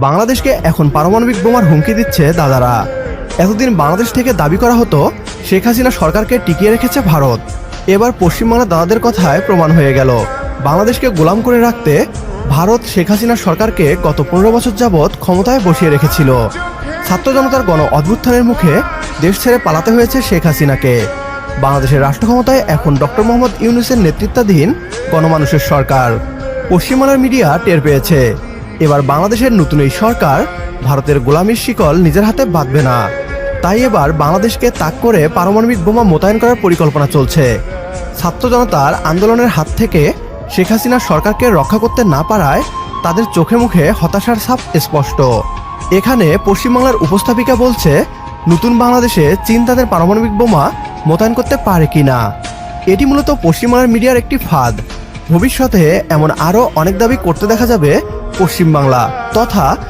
বাংলাদেশকে এখন পারমাণবিক বোমার হুমকি দিচ্ছে দাদারা। এতদিন বাংলাদেশ থেকে দাবি করা হতো শেখ হাসিনা সরকারকে টিকিয়ে রেখেছে ভারত। এবার পশ্চিমবাংলার দাদাদের কথায় প্রমাণ হয়ে গেল বাংলাদেশকে গোলাম করে রাখতে ভারত শেখ হাসিনা সরকারকে গত 15 বছর যাবৎ ক্ষমতায় বসিয়ে রেখেছিল। ছাত্র জনতার গণ অভ্যুত্থানের মুখে দেশ ছেড়ে পালাতে হয়েছে শেখ হাসিনাকে। বাংলাদেশের রাষ্ট্র ক্ষমতায় এখন ডক্টর মোহাম্মদ ইউনূসের নেতৃত্বাধীন গণমানুষের সরকার। পশ্চিমবাংলার মিডিয়া টের পেয়েছে এবার বাংলাদেশের নতুন এই সরকার ভারতের গোলামির শিকল নিজের হাতে বাঁধবে না। তাই এবার বাংলাদেশকে তাক করে পারমাণবিক বোমা মোতায়েন করার পরিকল্পনা চলছে। ছাত্র জনতার আন্দোলনের হাত থেকে শেখ হাসিনা সরকারকে রক্ষা করতে না পারায় তাদের চোখে মুখে হতাশার ছাপ স্পষ্ট। এখানে পশ্চিমবাংলার উপস্থাপিকা বলছে নতুন বাংলাদেশে চীন তাদের পারমাণবিক বোমা মোতায়েন করতে পারে কিনা। এটি মূলত পশ্চিমবাংলার মিডিয়ার একটি ফাঁদ। ভবিষ্যতে এমন আরও অনেক দাবি করতে দেখা যাবে পশ্চিমবাংলা তথা